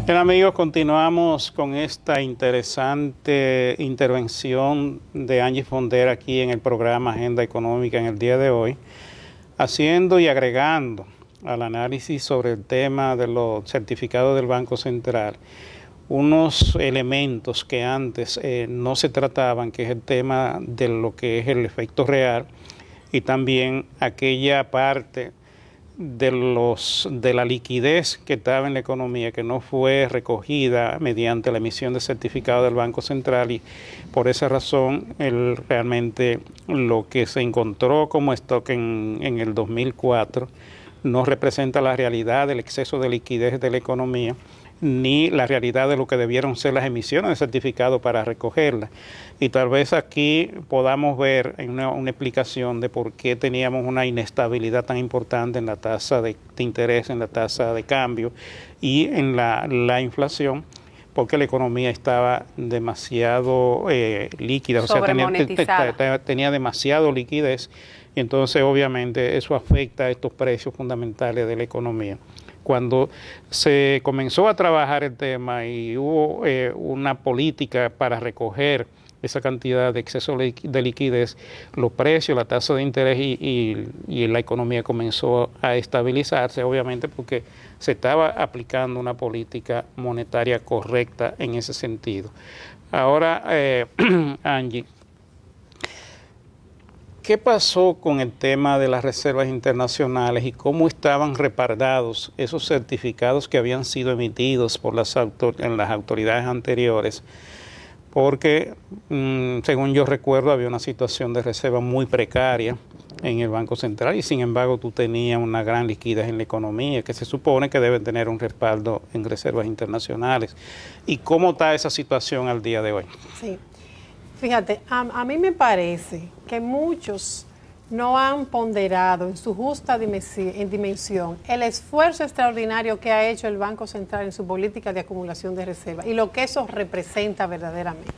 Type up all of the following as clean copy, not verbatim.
Bien, amigos, continuamos con esta interesante intervención de Angie Fondera aquí en el programa Agenda Económica en el día de hoy, haciendo y agregando al análisis sobre el tema de los certificados del Banco Central unos elementos que antes no se trataban, que es el tema de lo que es el efecto real y también aquella parte de la liquidez que estaba en la economía, que no fue recogida mediante la emisión de certificado del Banco Central, y por esa razón realmente lo que se encontró como stock en el 2004 no representa la realidad del exceso de liquidez de la economía, ni la realidad de lo que debieron ser las emisiones de certificado para recogerla. Y tal vez aquí podamos ver una explicación de por qué teníamos una inestabilidad tan importante en la tasa de interés, en la tasa de cambio y en la inflación, porque la economía estaba demasiado líquida, o sea, tenía demasiado liquidez, y entonces obviamente eso afecta a estos precios fundamentales de la economía. Cuando se comenzó a trabajar el tema y hubo una política para recoger esa cantidad de exceso de liquidez, los precios, la tasa de interés y la economía comenzó a estabilizarse, obviamente porque se estaba aplicando una política monetaria correcta en ese sentido. Ahora, Angie, ¿qué pasó con el tema de las reservas internacionales y cómo estaban respaldados esos certificados que habían sido emitidos por en las autoridades anteriores? Porque, según yo recuerdo, había una situación de reserva muy precaria en el Banco Central y, sin embargo, tú tenías una gran liquidez en la economía que se supone que debe tener un respaldo en reservas internacionales. ¿Y cómo está esa situación al día de hoy? Sí. Fíjate, a mí me parece que muchos no han ponderado en su justa dimensión el esfuerzo extraordinario que ha hecho el Banco Central en su política de acumulación de reservas y lo que eso representa verdaderamente.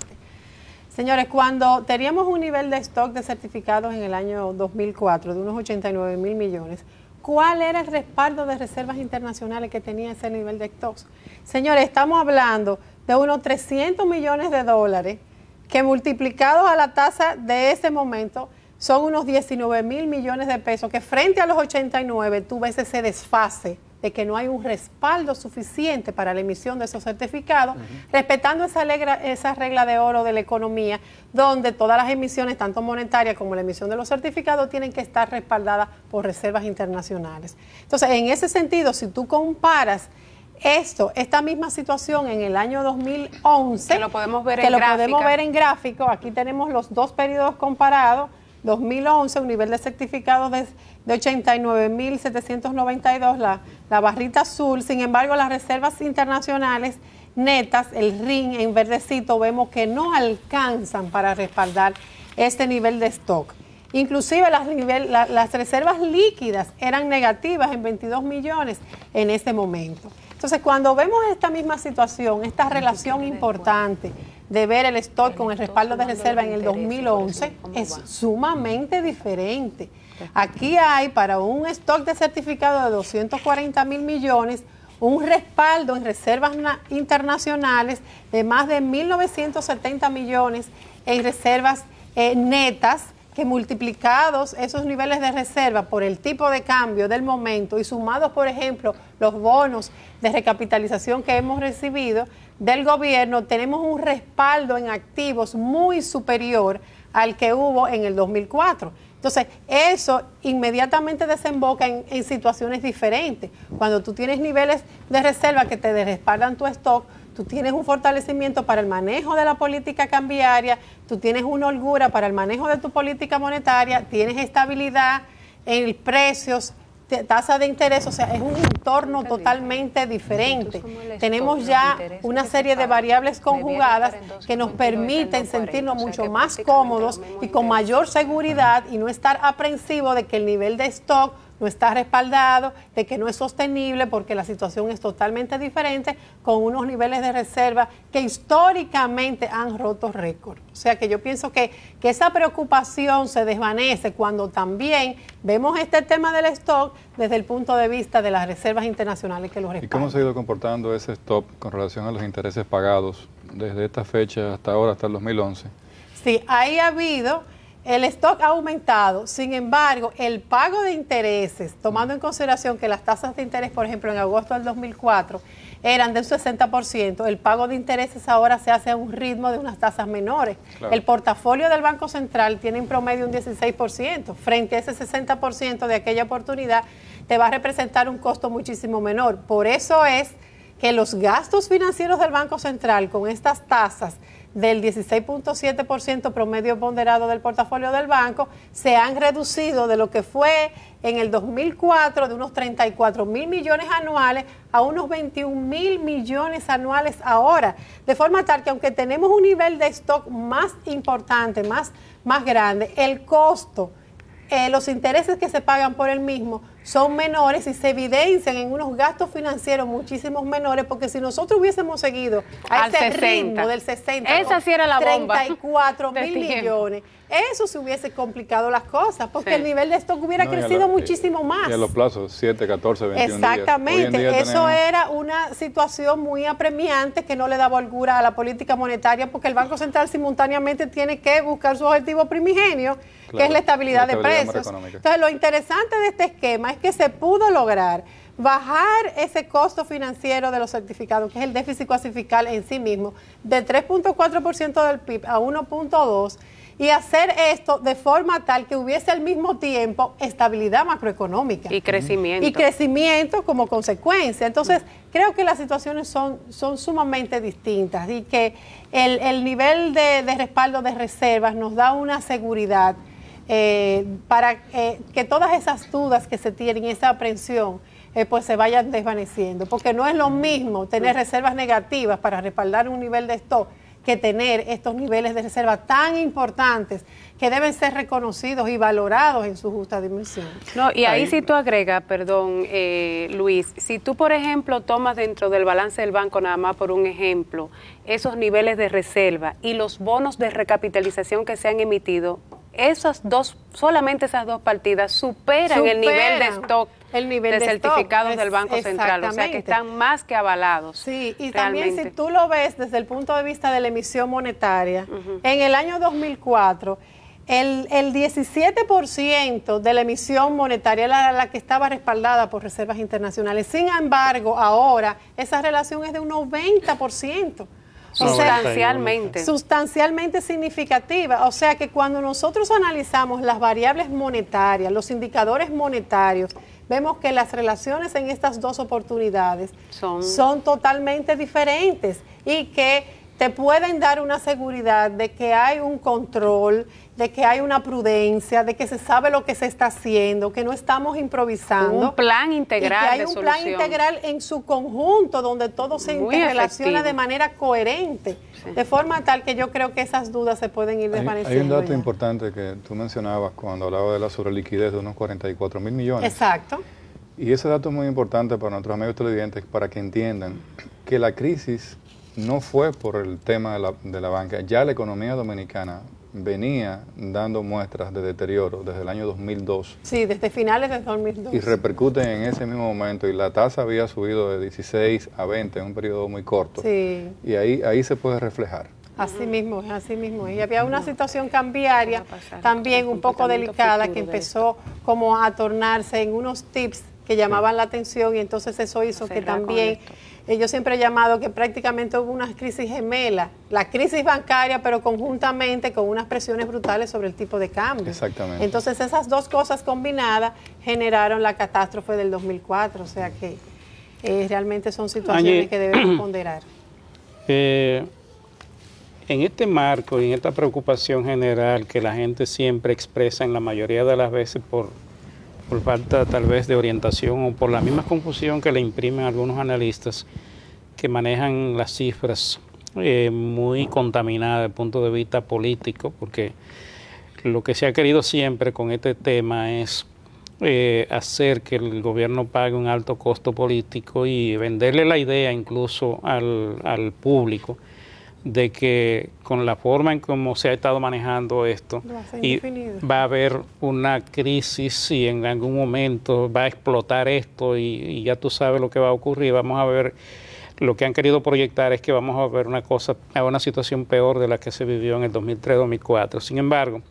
Señores, cuando teníamos un nivel de stock de certificados en el año 2004 de unos 89.000 millones, ¿cuál era el respaldo de reservas internacionales que tenía ese nivel de stocks? Señores, estamos hablando de unos 300 millones de dólares que multiplicados a la tasa de ese momento son unos 19.000 millones de pesos, que frente a los 89 tú ves ese desfase de que no hay un respaldo suficiente para la emisión de esos certificados, respetando esa regla de oro de la economía, donde todas las emisiones, tanto monetarias como la emisión de los certificados, tienen que estar respaldadas por reservas internacionales. Entonces, en ese sentido, si tú comparas esta misma situación en el año 2011, que lo podemos ver en gráfico, aquí tenemos los dos periodos comparados. 2011, un nivel de certificados de 89.792, la barrita azul. Sin embargo, las reservas internacionales netas, el RIN en verdecito, vemos que no alcanzan para respaldar este nivel de stock. Inclusive las reservas líquidas eran negativas en 22 millones en ese momento. Entonces, cuando vemos esta misma situación, esta relación importante de ver el stock con el respaldo de reserva en el 2011, es sumamente diferente. Aquí hay para un stock de certificado de 240.000 millones, un respaldo en reservas internacionales de más de 1.970 millones en reservas netas, que multiplicados esos niveles de reserva por el tipo de cambio del momento y sumados, por ejemplo, los bonos de recapitalización que hemos recibido del gobierno, tenemos un respaldo en activos muy superior al que hubo en el 2004. Entonces, eso inmediatamente desemboca en situaciones diferentes. Cuando tú tienes niveles de reserva que te respaldan tu stock, tú tienes un fortalecimiento para el manejo de la política cambiaria, tú tienes una holgura para el manejo de tu política monetaria, tienes estabilidad en precios, tasa de interés, o sea, es un entorno totalmente diferente. Tenemos ya una serie de variables conjugadas que nos permiten sentirnos mucho más cómodos y con mayor seguridad y no estar aprensivos de que el nivel de stock no está respaldado, de que no es sostenible porque la situación es totalmente diferente, con unos niveles de reserva que históricamente han roto récord. O sea que yo pienso que esa preocupación se desvanece cuando también vemos este tema del stock desde el punto de vista de las reservas internacionales que lo respaldan. ¿Y cómo se ha ido comportando ese stock con relación a los intereses pagados desde esta fecha hasta ahora, hasta el 2011? Sí, ahí ha habido, el stock ha aumentado, sin embargo, el pago de intereses, tomando en consideración que las tasas de interés, por ejemplo, en agosto del 2004, eran del 60%, el pago de intereses ahora se hace a un ritmo de unas tasas menores. Claro. El portafolio del Banco Central tiene en promedio un 16%, frente a ese 60% de aquella oportunidad, te va a representar un costo muchísimo menor. Por eso es que los gastos financieros del Banco Central con estas tasas del 16.7% promedio ponderado del portafolio del banco, se han reducido de lo que fue en el 2004 de unos 34.000 millones anuales a unos 21.000 millones anuales ahora, de forma tal que aunque tenemos un nivel de stock más importante, más grande, el costo, los intereses que se pagan por el mismo son menores y se evidencian en unos gastos financieros muchísimos menores, porque si nosotros hubiésemos seguido a ese ritmo del 60, esa sí era la bomba, 34.000 millones, eso se hubiese complicado las cosas, porque el nivel de stock hubiera crecido muchísimo más. Y a los plazos, 7, 14, 21 Exactamente, días. eso era una situación muy apremiante que no le daba holgura a la política monetaria, porque el Banco Central simultáneamente tiene que buscar su objetivo primigenio, que es la estabilidad de precios. Entonces, lo interesante de este esquema es que se pudo lograr bajar ese costo financiero de los certificados, que es el déficit cuasi fiscal en sí mismo, de 3.4% del PIB a 1.2%, y hacer esto de forma tal que hubiese al mismo tiempo estabilidad macroeconómica. Y crecimiento. Y crecimiento como consecuencia. Entonces, creo que las situaciones son sumamente distintas y que el nivel de respaldo de reservas nos da una seguridad para que todas esas dudas que se tienen y esa aprensión pues se vayan desvaneciendo, porque no es lo mismo tener reservas negativas para respaldar un nivel de stock que tener estos niveles de reserva tan importantes que deben ser reconocidos y valorados en su justa dimensión. No, y ahí si tú agregas, perdón, Luis, si tú, por ejemplo, tomas dentro del balance del banco, nada más por un ejemplo, esos niveles de reserva y los bonos de recapitalización que se han emitido, solamente esas dos partidas superan el nivel de stock de certificados del Banco Central, o sea que están más que avalados. Sí, y también si tú lo ves desde el punto de vista de la emisión monetaria, en el año 2004, el 17% de la emisión monetaria era la que estaba respaldada por reservas internacionales. Sin embargo, ahora esa relación es de un 90%. Sustancialmente significativa. O sea que cuando nosotros analizamos las variables monetarias, los indicadores monetarios, vemos que las relaciones en estas dos oportunidades son totalmente diferentes y que te pueden dar una seguridad de que hay un control, de que hay una prudencia, de que se sabe lo que se está haciendo, que no estamos improvisando. Un plan integral y que hay un plan integral en su conjunto donde todo se interrelaciona de manera coherente, de forma tal que yo creo que esas dudas se pueden ir desvaneciendo. Hay un dato importante que tú mencionabas cuando hablabas de la sobreliquidez de unos 44.000 millones. Exacto. Y ese dato es muy importante para nuestros amigos televidentes para que entiendan que la crisis no fue por el tema de la banca. Ya la economía dominicana venía dando muestras de deterioro desde el año 2002. Sí, desde finales de 2002. Y repercuten en ese mismo momento. Y la tasa había subido de 16 a 20 en un periodo muy corto. Sí. Y ahí se puede reflejar. Así mismo. Y había una situación cambiaria también un poco delicada que empezó como a tornarse en unos tips que llamaban la atención, y entonces eso hizo que también, yo siempre he llamado que prácticamente hubo una crisis gemela, la crisis bancaria, pero conjuntamente con unas presiones brutales sobre el tipo de cambio. Exactamente. Entonces esas dos cosas combinadas generaron la catástrofe del 2004, o sea que realmente son situaciones que debemos ponderar. En este marco y en esta preocupación general que la gente siempre expresa en la mayoría de las veces por falta tal vez de orientación o por la misma confusión que le imprimen algunos analistas que manejan las cifras muy contaminadas desde el punto de vista político, porque lo que se ha querido siempre con este tema es hacer que el gobierno pague un alto costo político y venderle la idea incluso al público de que con la forma en cómo se ha estado manejando esto va a haber una crisis y en algún momento va a explotar esto y ya tú sabes lo que va a ocurrir. Vamos a ver, lo que han querido proyectar es que vamos a ver una situación peor de la que se vivió en el 2003-2004. Sin embargo,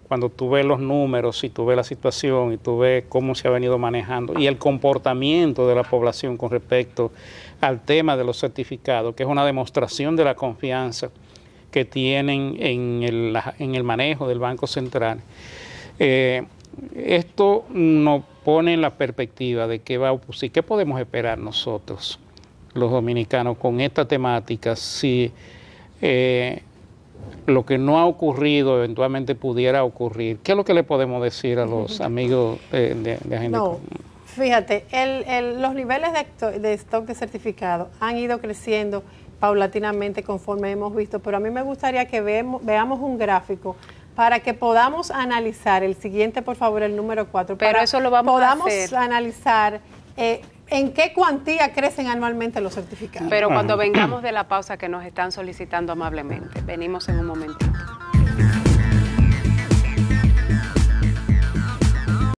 cuando tú ves los números y tú ves la situación y tú ves cómo se ha venido manejando y el comportamiento de la población con respecto al tema de los certificados, que es una demostración de la confianza que tienen en el manejo del Banco Central, esto nos pone en la perspectiva de qué va a ocurrir, qué podemos esperar nosotros, los dominicanos, con esta temática, si lo que no ha ocurrido eventualmente pudiera ocurrir. ¿Qué es lo que le podemos decir a los amigos de Agenda? No, fíjate, los niveles de stock de certificado han ido creciendo paulatinamente conforme hemos visto, pero a mí me gustaría que veamos un gráfico para que podamos analizar, el siguiente por favor, el número 4, pero eso lo vamos a hacer. Podamos analizar en qué cuantía crecen anualmente los certificados. Pero cuando vengamos de la pausa que nos están solicitando amablemente, venimos en un momentito.